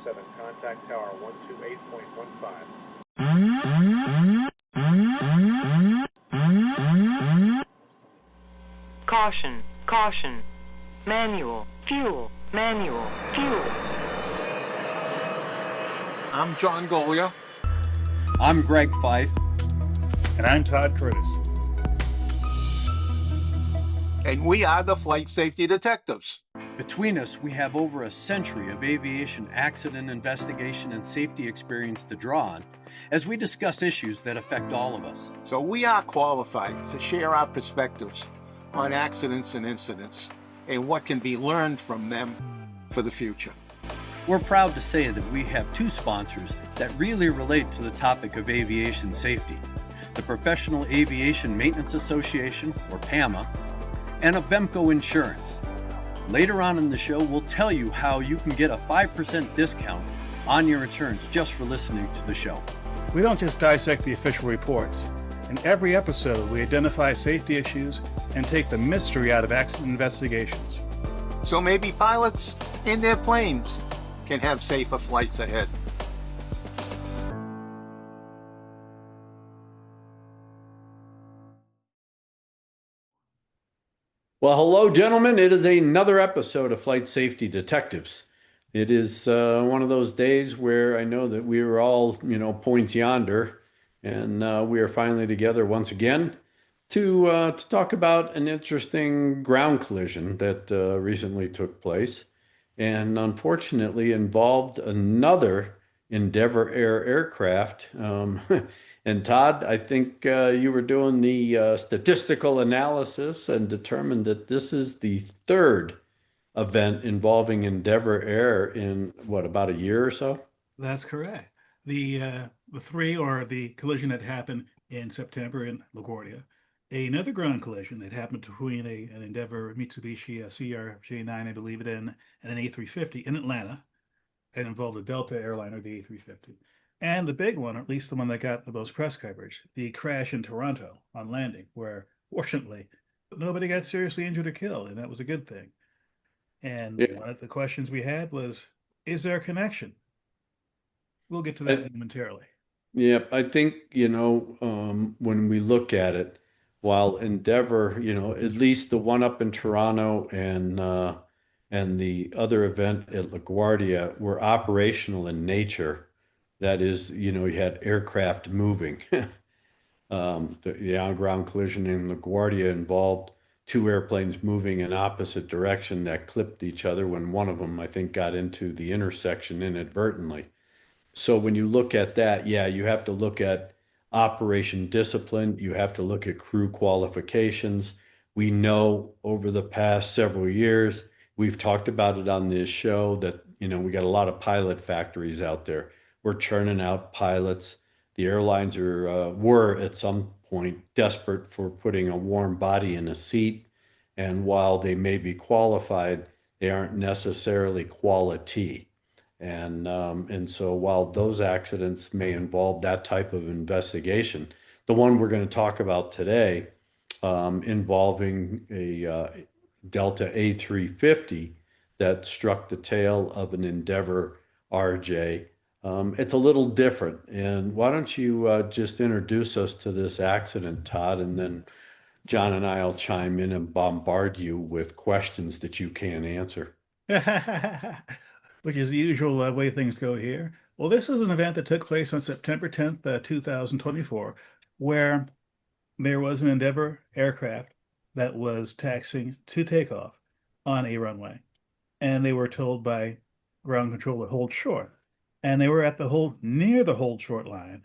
7, contact tower 128.15. Caution, caution. Manual, fuel, manual, fuel. I'm John Goglia. I'm Greg Feith. And I'm Todd Curtis. And we are the Flight Safety Detectives. Between us, we have over a century of aviation accident investigation and safety experience to draw on as we discuss issues that affect all of us. So we are qualified to share our perspectives on accidents and incidents and what can be learned from them for the future. We're proud to say that we have two sponsors that really relate to the topic of aviation safety: the Professional Aviation Maintenance Association, or PAMA, and Avemco Insurance. Later on in the show, we'll tell you how you can get a 5% discount on your insurance just for listening to the show. We don't just dissect the official reports. In every episode, we identify safety issues and take the mystery out of accident investigations. So maybe pilots and their planes can have safer flights ahead. Well, hello, gentlemen. It is another episode of Flight Safety Detectives. It is one of those days where I know that we were all, points yonder, and we are finally together once again to talk about an interesting ground collision that recently took place, and unfortunately involved another Endeavor Air aircraft. And Todd, I think you were doing the statistical analysis and determined that this is the third event involving Endeavor Air in, about a year or so? That's correct. The three are the collision that happened in September in LaGuardia, another ground collision that happened between an Endeavor Mitsubishi CRJ9, I believe it, and an A350 in Atlanta. It involved a Delta airliner, the A350. And the big one, or at least the one that got the most press coverage, the crash in Toronto on landing, where fortunately nobody got seriously injured or killed, and that was a good thing. And one of the questions we had was, is there a connection? We'll get to that momentarily. Yeah, I think, when we look at it, while Endeavor, at least the one up in Toronto and the other event at LaGuardia were operational in nature. That is, you had aircraft moving. The on-ground collision in LaGuardia involved two airplanes moving in opposite direction that clipped each other when one of them, I think, got into the intersection inadvertently. So when you look at that, you have to look at operation discipline. You have to look at crew qualifications. We know over the past several years, we've talked about it on this show, that, we got a lot of pilot factories out there. We're churning out pilots. The airlines were at some point desperate for putting a warm body in a seat. And while they may be qualified, they aren't necessarily quality. And so while those accidents may involve that type of investigation, the one we're going to talk about today, involving a Delta A350 that struck the tail of an Endeavor RJ, it's a little different. And why don't you just introduce us to this accident, Todd, and then John and I will chime in and bombard you with questions that you can't answer. Which is the usual way things go here. Well, this is an event that took place on September 10th, 2024, where there was an Endeavor aircraft that was taxiing to takeoff on a runway. And they were told by ground control to hold short. And they were at near the hold short line.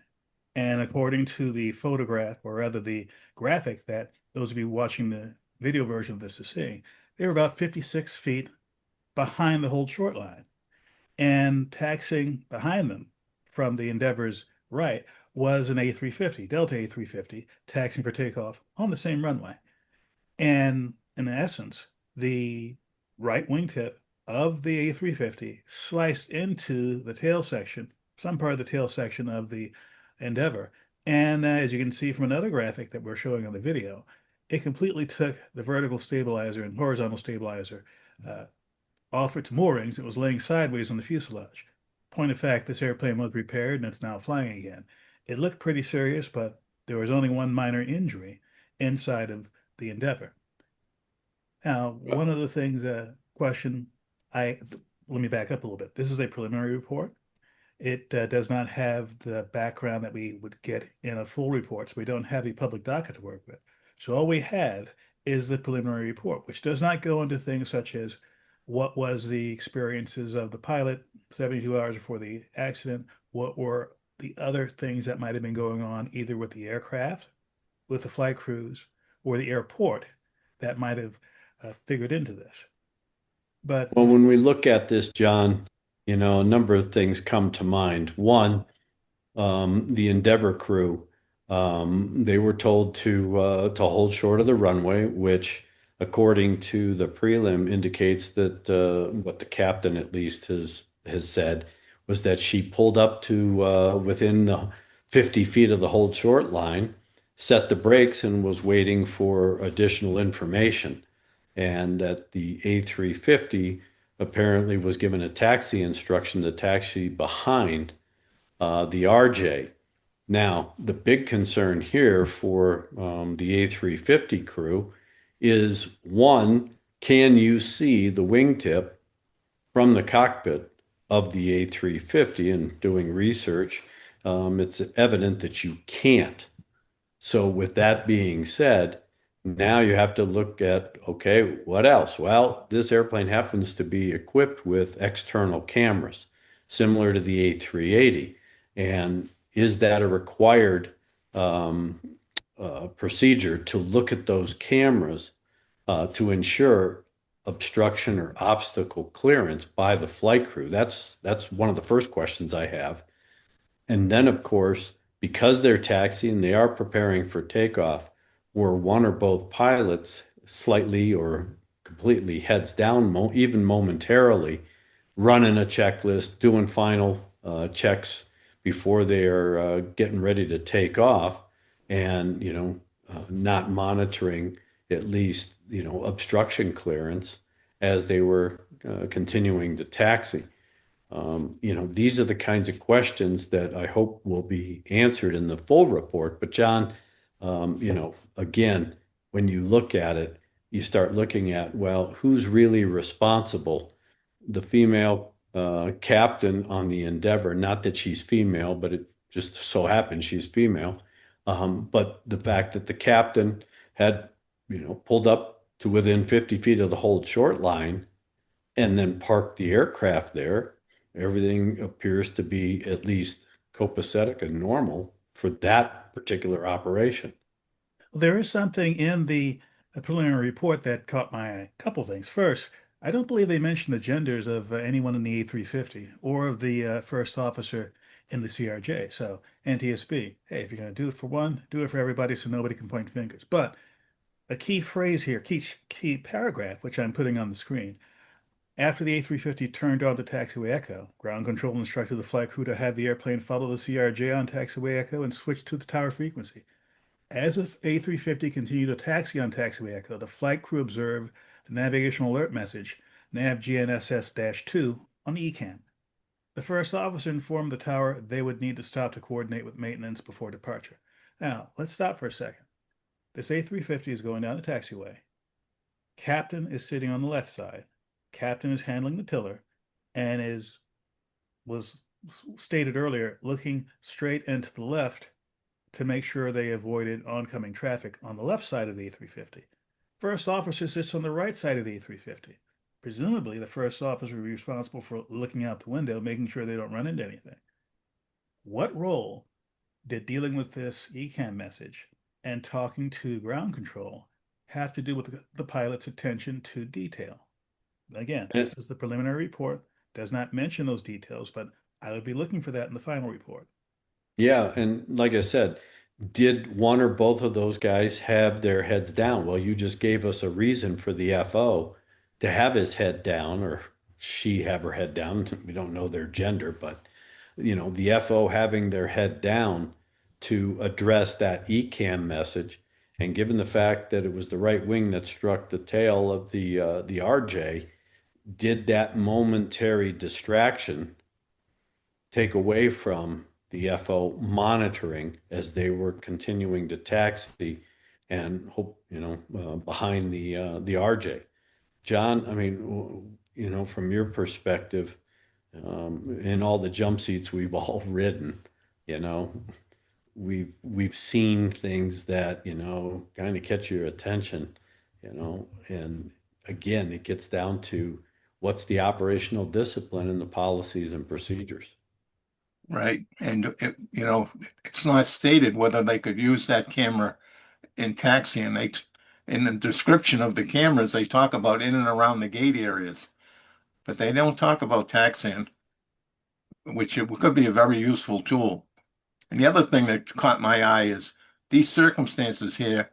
And according to the photograph, or rather the graphic that those of you watching the video version of this is seeing, they were about 56 feet behind the hold short line. And taxiing behind them from the Endeavor's right was an A350, Delta A350, taxiing for takeoff on the same runway. And in essence, the right wingtip of the A350 sliced into the tail section, some part of the tail section of the Endeavor. And as you can see from another graphic that we're showing on the video, it completely took the vertical stabilizer and horizontal stabilizer off its moorings. It was laying sideways on the fuselage, point of fact, this airplane was repaired and it's now flying again. It looked pretty serious, but there was only one minor injury inside of the Endeavor. Now, one of the things, question, I let me back up a little bit. This is a preliminary report. It does not have the background that we would get in a full report, so we don't have a public docket to work with. So all we have is the preliminary report, which does not go into things such as what was the experiences of the pilot 72 hours before the accident, what were the other things that might have been going on either with the aircraft, with the flight crews, or the airport that might have figured into this. But Well, when we look at this, John, a number of things come to mind. One, the Endeavor crew, they were told to hold short of the runway, which, according to the prelim, indicates that what the captain at least has said was that she pulled up to within 50 feet of the hold short line, set the brakes, and was waiting for additional information. And that the A350 apparently was given a taxi instruction to taxi behind the RJ. Now, the big concern here for the A350 crew is, one, can you see the wingtip from the cockpit of the A350? And doing research, it's evident that you can't. So with that being said, now you have to look at, okay, what else? Well, this airplane happens to be equipped with external cameras, similar to the A380. And is that a required procedure to look at those cameras to ensure obstruction or obstacle clearance by the flight crew? That's one of the first questions I have. And then, of course, because they're taxiing, they are preparing for takeoff, were one or both pilots slightly or completely heads down, even momentarily, running a checklist, doing final checks before they're getting ready to take off, and not monitoring at least obstruction clearance as they were continuing to taxi. These are the kinds of questions that I hope will be answered in the full report. But John, again, when you look at it, you start looking at, well, who's really responsible? The female captain on the Endeavor, not that she's female, but it just so happens she's female. But the fact that the captain had, pulled up to within 50 feet of the hold short line and then parked the aircraft there, everything appears to be at least copacetic and normal for that particular operation. there is something in the preliminary report that caught my eye. A couple things. First, I don't believe they mentioned the genders of anyone in the A350 or of the first officer in the CRJ. So NTSB, hey, if you're going to do it for one, do it for everybody so nobody can point fingers. But a key phrase here, key paragraph, which I'm putting on the screen. After the A350 turned on the taxiway echo, ground control instructed the flight crew to have the airplane follow the CRJ on taxiway echo and switch to the tower frequency. As the A350 continued to taxi on taxiway echo, the flight crew observed the navigational alert message, nav GNSS-2, on the ECAM. The first officer informed the tower they would need to stop to coordinate with maintenance before departure. Now, let's stop for a second. This A350 is going down the taxiway. Captain is sitting on the left side. Captain is handling the tiller and was stated earlier, looking straight and to the left to make sure they avoided oncoming traffic on the left side of the A350. First officer sits on the right side of the A350. Presumably, the first officer will be responsible for looking out the window, making sure they don't run into anything. What role did dealing with this ECAM message and talking to ground control have to do with the pilot's attention to detail? Again, this is the preliminary report, does not mention those details, but I would be looking for that in the final report. Yeah, and like I said, did one or both of those guys have their heads down? Well, you just gave us a reason for the FO to have his head down, or she have her head down. We don't know their gender, but the FO having their head down to address that ECAM message. And given the fact that it was the right wing that struck the tail of the RJ, did that momentary distraction take away from the FO monitoring as they were continuing to taxi and hope, behind the RJ. John, I mean, from your perspective, in all the jump seats we've all ridden, we've seen things that, kind of catch your attention, and again, it gets down to what's the operational discipline and the policies and procedures. Right. And, it's not stated whether they could use that camera in taxiing. In the description of the cameras, they talk about in and around the gate areas, but they don't talk about taxiing, which it could be a very useful tool. And the other thing that caught my eye is these circumstances here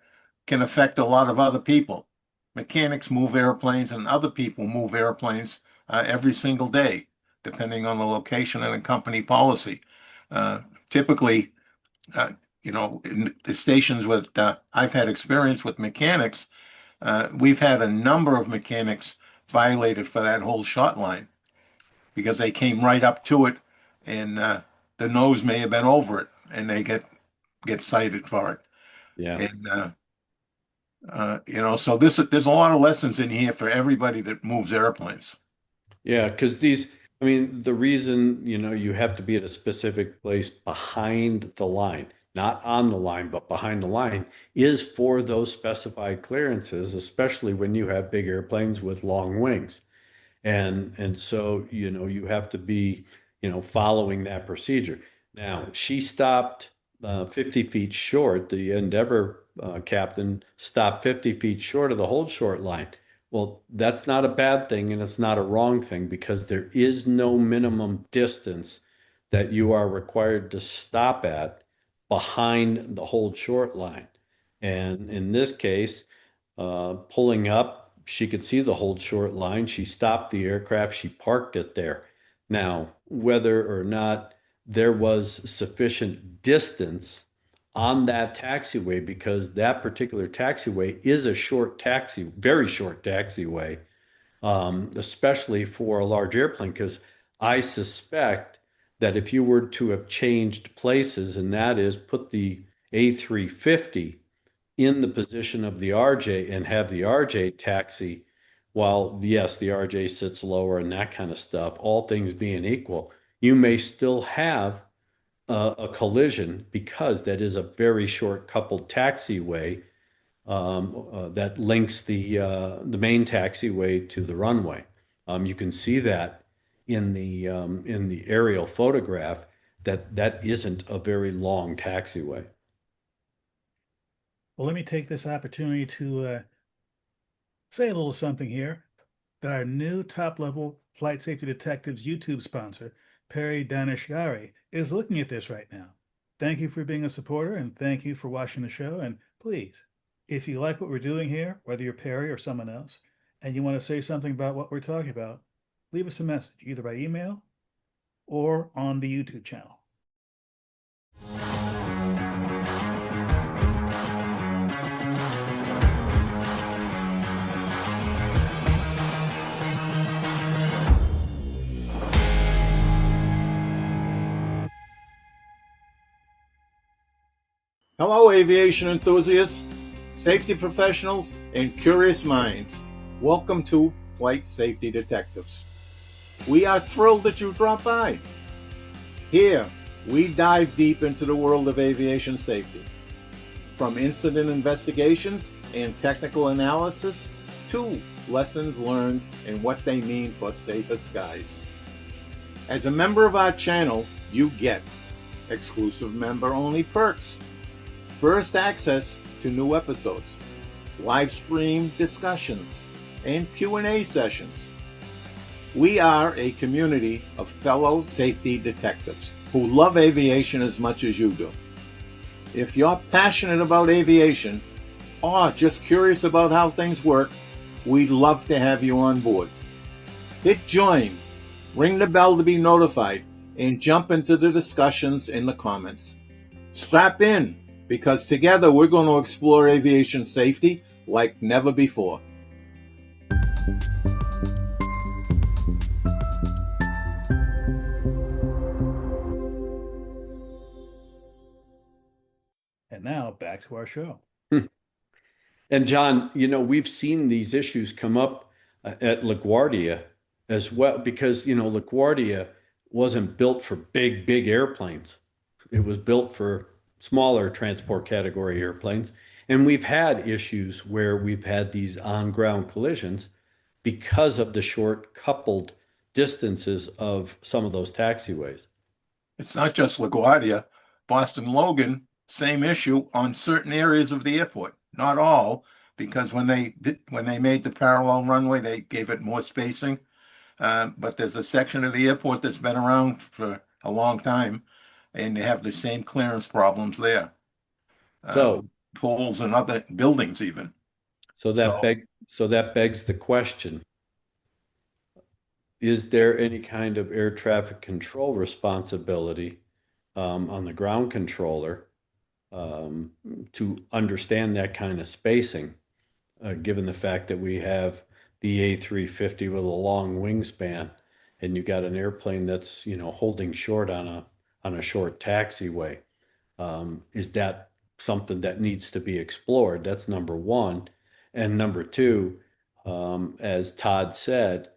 can affect a lot of other people. Mechanics move airplanes and other people move airplanes every single day, depending on the location and the company policy. Typically, in the stations with I've had experience with mechanics, we've had a number of mechanics violated for that whole shot line because they came right up to it and the nose may have been over it and they get cited for it. Yeah. And so there's a lot of lessons in here for everybody that moves airplanes. Yeah, because the reason, you have to be at a specific place behind the line, not on the line, but behind the line, is for those specified clearances, especially when you have big airplanes with long wings. And so, you have to be, following that procedure. Now, she stopped 50 feet short. The Endeavor captain stopped 50 feet short of the hold short line. Well, that's not a bad thing and it's not a wrong thing because there is no minimum distance that you are required to stop at behind the hold short line. And in this case, pulling up, she could see the hold short line. She stopped the aircraft. She parked it there. Now, whether or not there was sufficient distance on that taxiway, because that particular taxiway is a very short taxiway, especially for a large airplane, because I suspect that if you were to have changed places, and that is put the A350 in the position of the RJ and have the RJ taxi, while yes, the RJ sits lower and that kind of stuff, all things being equal, you may still have a collision because that is a very short coupled taxiway that links the main taxiway to the runway. You can see that in the aerial photograph that isn't a very long taxiway. Well, let me take this opportunity to say a little something here. That our new top-level Flight Safety Detectives YouTube sponsor, Perry Danishgari, is looking at this right now. Thank you for being a supporter, and thank you for watching the show. And please, if you like what we're doing here, whether you're Perry or someone else, and you want to say something about what we're talking about, leave us a message, either by email or on the YouTube channel. Hello, aviation enthusiasts, safety professionals, and curious minds. Welcome to Flight Safety Detectives. We are thrilled that you dropped by. Here, we dive deep into the world of aviation safety. From incident investigations and technical analysis to lessons learned and what they mean for safer skies. As a member of our channel, you get exclusive member-only perks, first access to new episodes, live stream discussions, and Q&A sessions. We are a community of fellow safety detectives who love aviation as much as you do. If you're passionate about aviation or just curious about how things work, we'd love to have you on board. Hit join, ring the bell to be notified, and jump into the discussions in the comments. Strap in, because together we're going to explore aviation safety like never before. back to our show. And John, we've seen these issues come up at LaGuardia as well, because, LaGuardia wasn't built for big, big airplanes. It was built for smaller transport category airplanes. And we've had issues where we've had these on-ground collisions because of the short coupled distances of some of those taxiways. It's not just LaGuardia. Boston Logan, same issue on certain areas of the airport. Not all, because when they made the parallel runway, they gave it more spacing. But there's a section of the airport that's been around for a long time, and they have the same clearance problems there. So Pools and other buildings even. So that begs the question: is there any kind of air traffic control responsibility on the ground controller to understand that kind of spacing, given the fact that we have the A350 with a long wingspan, and you got an airplane that's holding short on a short taxiway? Is that something that needs to be explored? That's number one. And number two, as Todd said,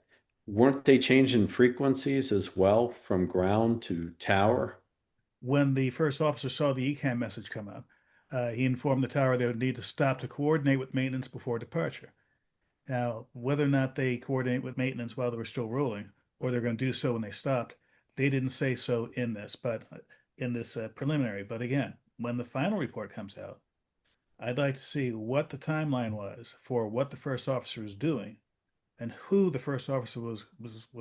weren't they changing frequencies as well from ground to tower? When the first officer saw the ECAM message come up, he informed the tower they would need to stop to coordinate with maintenance before departure. Now, whether or not they coordinate with maintenance while they were still rolling, or they're going to do so when they stopped, they didn't say so in this, but in this preliminary. But again, when the final report comes out, I'd like to see what the timeline was for what the first officer was doing and who the first officer was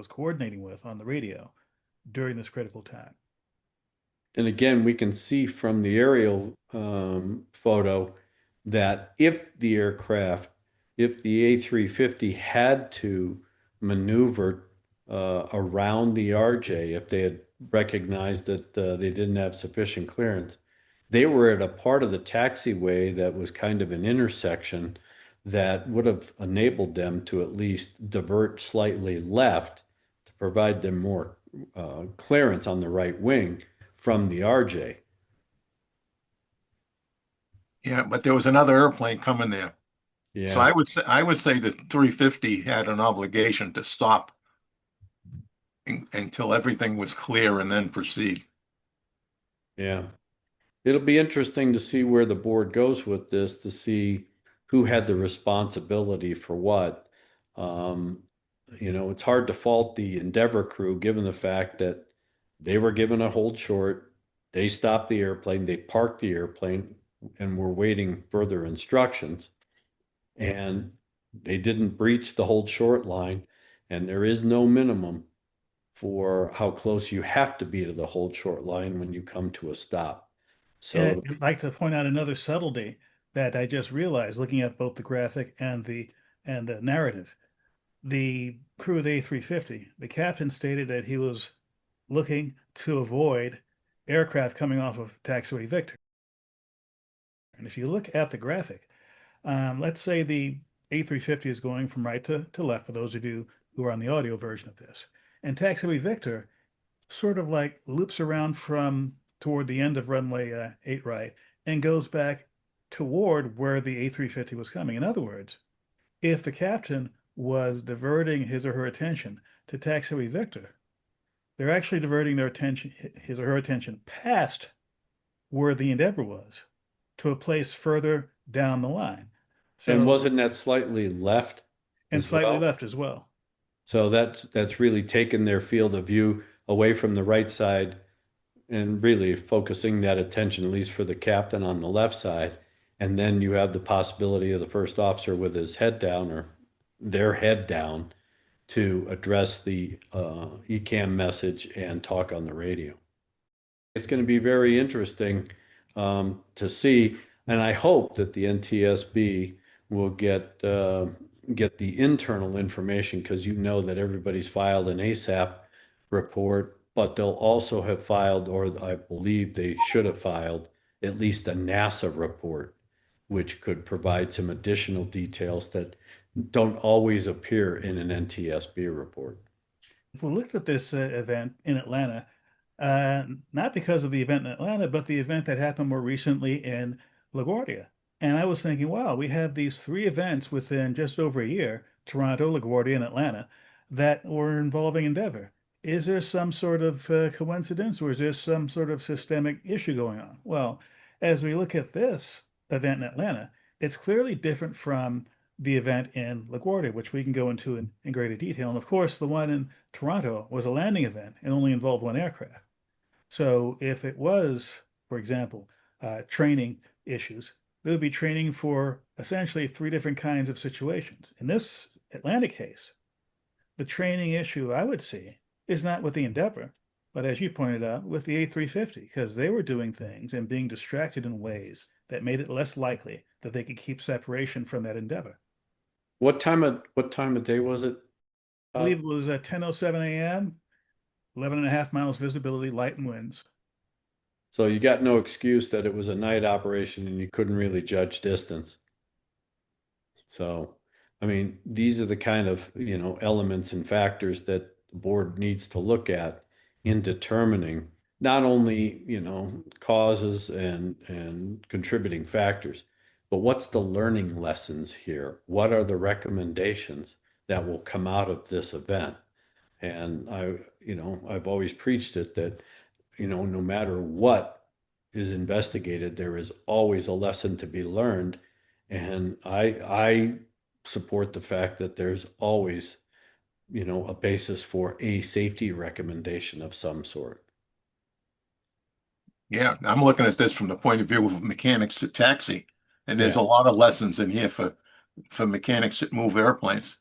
coordinating with on the radio during this critical time. And again, we can see from the aerial photo that if the A350 had to maneuver around the RJ, if they had recognized that they didn't have sufficient clearance, they were at a part of the taxiway that was kind of an intersection that would have enabled them to at least divert slightly left to provide them more clearance on the right wing from the RJ. Yeah, but there was another airplane coming there. Yeah. So I would say the 350 had an obligation to stop until everything was clear and then proceed. Yeah. It'll be interesting to see where the board goes with this, to see who had the responsibility for what. It's hard to fault the Endeavor crew, given the fact that they were given a hold short, they stopped the airplane, they parked the airplane, and were waiting further instructions. And they didn't breach the hold short line, and there is no minimum for how close you have to be to the hold short line when you come to a stop. So I'd like to point out another subtlety that I just realized looking at both the graphic and the narrative. The crew of the A350, the captain stated that he was looking to avoid aircraft coming off of Taxiway Victor. And if you look at the graphic, let's say the A350 is going from right to left for those of you who are on the audio version of this. And Taxiway Victor sort of like loops around from toward the end of runway 8 right and goes back toward where the A350 was coming. In other words, if the captain was diverting his or her attention to Taxiway Victor, they're actually diverting his or her attention past where the Endeavor was to a place further down the line. So, and wasn't that slightly left? And slightly left as well. So that's really taken their field of view away from the right side and really focusing that attention, at least for the captain, on the left side. And then you have the possibility of the first officer with his head down or their head down to address the ECAM message and talk on the radio. It's going to be very interesting to see, and I hope that the NTSB will get the internal information, because that everybody's filed an ASAP report, but they'll also have filed, or I believe they should have filed, at least a NASA report, which could provide some additional details that don't always appear in an NTSB report. If we looked at this event in Atlanta, not because of the event in Atlanta, but the event that happened more recently in LaGuardia. And I was thinking, wow, we have these three events within just over a year, Toronto, LaGuardia, and Atlanta, that were involving Endeavor. Is there some sort of coincidence, or is there some sort of systemic issue going on? Well, as we look at this event in Atlanta, it's clearly different from the event in LaGuardia, which we can go into in greater detail. And of course, the one in Toronto was a landing event and only involved one aircraft. So if it was, for example, training issues, there would be training for essentially three different kinds of situations. In this Atlanta case, the training issue I would see is not with the Endeavor, but as you pointed out, with the A350, because they were doing things and being distracted in ways that made it less likely that they could keep separation from that Endeavor. What time of day was it? I believe it was at 10:07 a.m., 11 and a half miles visibility, light and winds. So you got no excuse that it was a night operation and you couldn't really judge distance. So, I mean, these are the kind of, elements and factors that the board needs to look at in determining not only, causes and contributing factors, but what's the learning lessons here? What are the recommendations that will come out of this event? And I've always preached it that, no matter what is investigated, there is always a lesson to be learned. And I support the fact that there's always, a basis for a safety recommendation of some sort. Yeah, I'm looking at this from the point of view of mechanics at taxi, and there's Yeah. a lot of lessons in here for mechanics that move airplanes.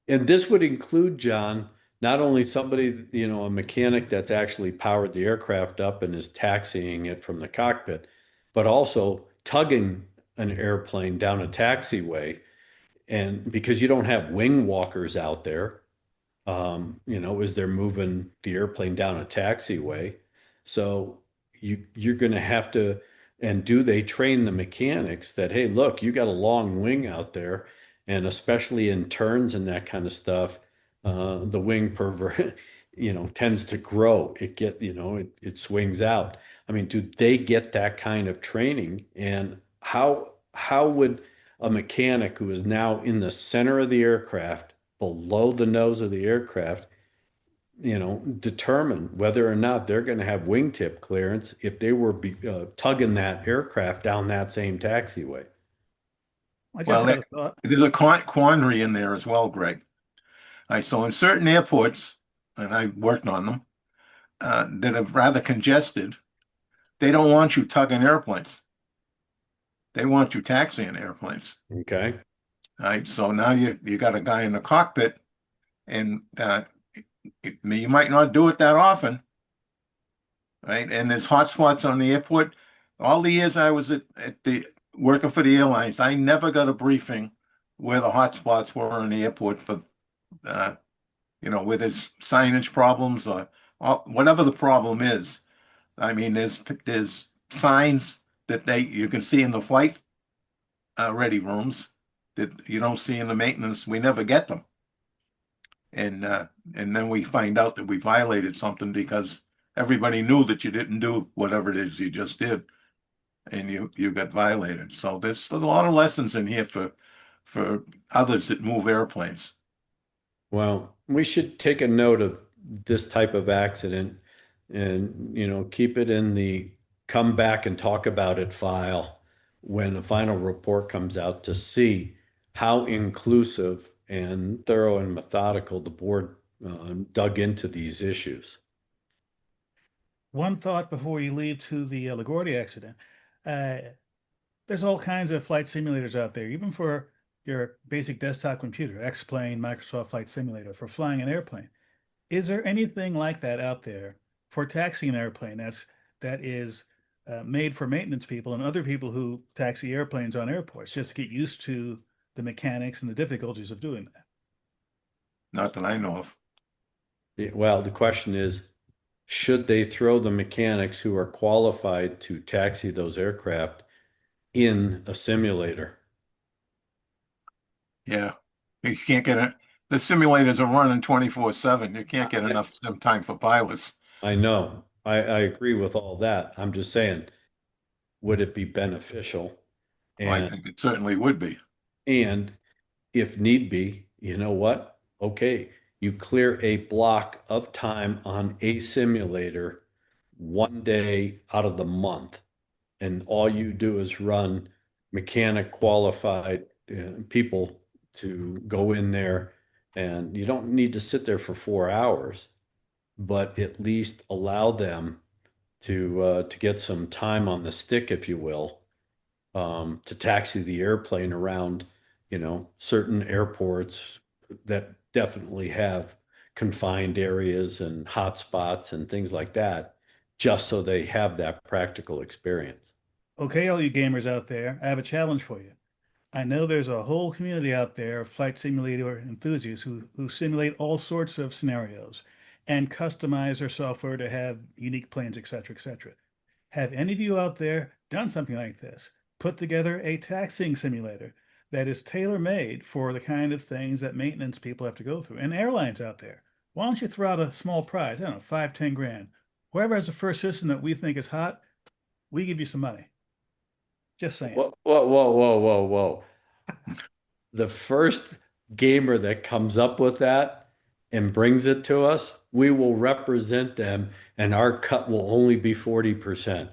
And this would include, John, not only somebody, a mechanic that's actually powered the aircraft up and is taxiing it from the cockpit, but also tugging an airplane down a taxiway. And because you don't have wing walkers out there, as they're moving the airplane down a taxiway. So you're going to have to, and do they train the mechanics that, hey, look, you got a long wing out there, and especially in turns and that kind of stuff, the wing pervert, tends to grow. It swings out. I mean, do they get that kind of training? And how would a mechanic who is now in the center of the aircraft, below the nose of the aircraft, determine whether or not they're going to have wingtip clearance if they were tugging that aircraft down that same taxiway? I just Well, had a thought. there's a quandary in there as well, Greg. All right, so in certain airports, and I've worked on them, that are rather congested, they don't want you tugging airplanes. They want you taxiing airplanes. Okay. All right, so now you got a guy in the cockpit, and you might not do it that often, right? And there's hotspots on the airport. All the years I was at the working for the airlines, I never got a briefing where the hotspots were in the airport for, where there's signage problems or whatever the problem is. I mean, there's signs that you can see in the flight ready rooms that you don't see in the maintenance. We never get them. And then we find out that we violated something because everybody knew that you didn't do whatever it is you just did, and you got violated. So there's a lot of lessons in here for others that move airplanes. Well, we should take a note of this type of accident and, keep it in the come back and talk about it file when the final report comes out, to see how inclusive and thorough and methodical the board dug into these issues. One thought before you leave to the LaGuardia accident. There's all kinds of flight simulators out there, even for your basic desktop computer, X-Plane, Microsoft Flight Simulator, for flying an airplane. Is there anything like that out there for taxiing an airplane that is made for maintenance people and other people who taxi airplanes on airports, just to get used to the mechanics and the difficulties of doing that? Not that I know of. Yeah, well, the question is, should they throw the mechanics who are qualified to taxi those aircraft in a simulator? Yeah, you can't get it. The simulators are running 24/7. You can't get enough time for pilots. I know. I agree with all that. I'm just saying, would it be beneficial? Well, I And think it certainly would be. and if need be, you know what? Okay, you clear a block of time on a simulator 1 day out of the month, and all you do is run mechanic qualified people to go in there, and you don't need to sit there for 4 hours, but at least allow them to get some time on the stick, if you will, to taxi the airplane around, certain airports that definitely have confined areas and hotspots and things like that, just so they have that practical experience. Okay, all you gamers out there, I have a challenge for you. I know there's a whole community out there of flight simulator enthusiasts who simulate all sorts of scenarios and customize their software to have unique planes, etc., etc. Have any of you out there done something like this? Put together a taxiing simulator that is tailor-made for the kind of things that maintenance people have to go through. And airlines out there, why don't you throw out a small prize? I don't know, 5, 10 grand. Whoever has the first system that we think is hot, we give you some money. Just saying. Whoa, whoa, whoa, whoa, whoa, whoa. The first gamer that comes up with that and brings it to us, we will represent them, and our cut will only be 40%.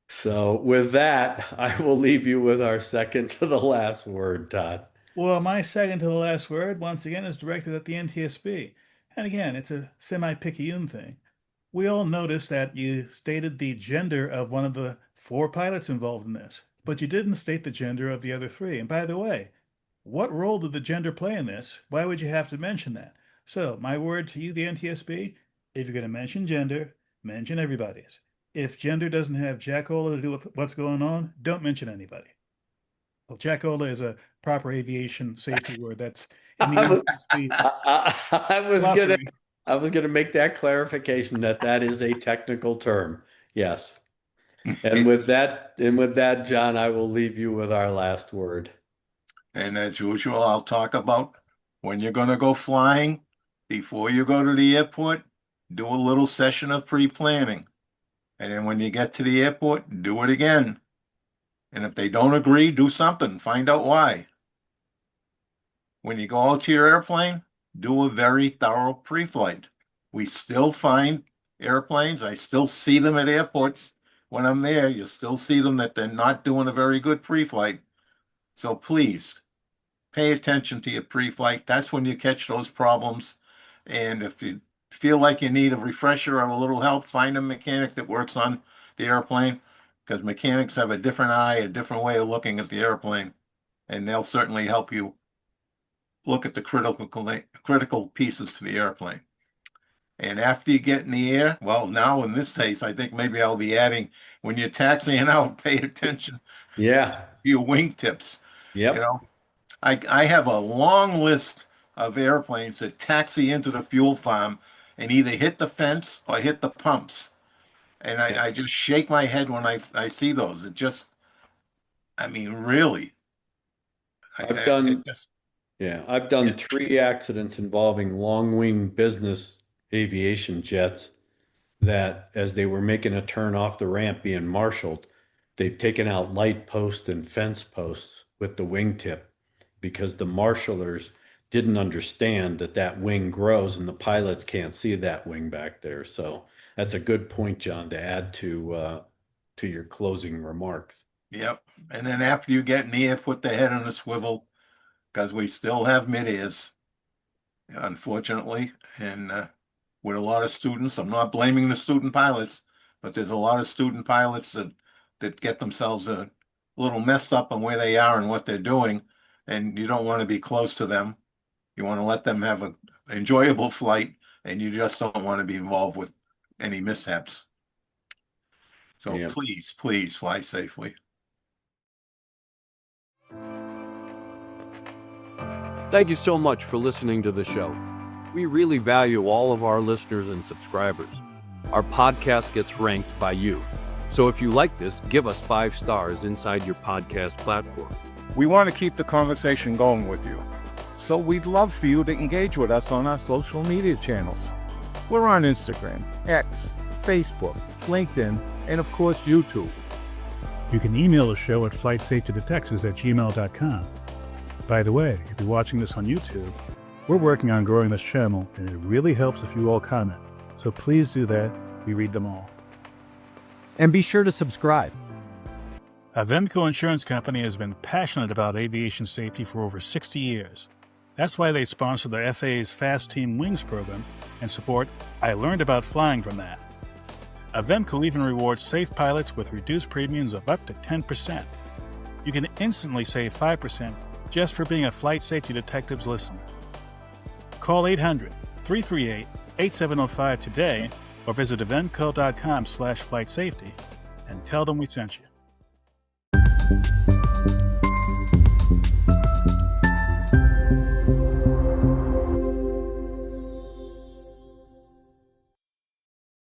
So with that, I will leave you with our second to the last word, Todd. Well, my second to the last word, once again, is directed at the NTSB. And again, it's a semi-picayune thing. We all noticed that you stated the gender of one of the 4 pilots involved in this, but you didn't state the gender of the other 3. And by the way, what role did the gender play in this? Why would you have to mention that? So my word to you, the NTSB, if you're going to mention gender, mention everybody's. If gender doesn't have jackola to do with what's going on, don't mention anybody. Well, jackola is a proper aviation safety word that's in the NTSB glossary. I was gonna make that clarification that is a technical term. Yes. And with that, John, I will leave you with our last word. And as usual, I'll talk about when you're going to go flying, before you go to the airport, do a little session of pre-planning. And then when you get to the airport, do it again. And if they don't agree, do something, find out why. When you go out to your airplane, do a very thorough pre-flight. We still find airplanes, I still see them at airports when I'm there. You still see them that they're not doing a very good pre-flight. So please pay attention to your pre-flight. That's when you catch those problems. And if you feel like you need a refresher or a little help, find a mechanic that works on the airplane, because mechanics have a different eye, a different way of looking at the airplane, and they'll certainly help you look at the critical pieces to the airplane. And after you get in the air, well, now in this case, I think maybe I'll be adding, when you're taxiing out, pay attention to your wingtips. Yep. I have a long list of airplanes that taxi into the fuel farm and either hit the fence or hit the pumps. And I just shake my head when I see those. It just, I mean, really. I've done 3 accidents involving long-wing business aviation jets that, as they were making a turn off the ramp being marshaled, they've taken out light posts and fence posts with the wingtip, because the marshalers didn't understand that wing grows and the pilots can't see that wing back there. So that's a good point, John, to add to your closing remarks. Yep. And then after you get in the air, put the head on a swivel, because we still have mid-airs, unfortunately. And with a lot of students, I'm not blaming the student pilots, but there's a lot of student pilots that get themselves a little messed up on where they are and what they're doing. And you don't want to be close to them. You want to let them have an enjoyable flight, and you just don't want to be involved with any mishaps. So please, please fly safely. Thank you so much for listening to the show. We really value all of our listeners and subscribers. Our podcast gets ranked by you. So if you like this, give us 5 stars inside your podcast platform. We want to keep the conversation going with you, so we'd love for you to engage with us on our social media channels. We're on Instagram, X, Facebook, LinkedIn, and of course YouTube. You can email the show at flightsafetydetectives@gmail.com. By the way, if you're watching this on YouTube, we're working on growing this channel, and it really helps if you all comment. So please do that. We read them all. And be sure to subscribe. Avemco Insurance Company has been passionate about aviation safety for over 60 years. That's why they sponsor the FAA's Fast Team Wings program and support I Learned About Flying from that. Avemco even rewards safe pilots with reduced premiums of up to 10%. You can instantly save 5% just for being a Flight Safety Detectives listener. Call 800-338-8705 today or visit avemco.com/flightsafety and tell them we sent you.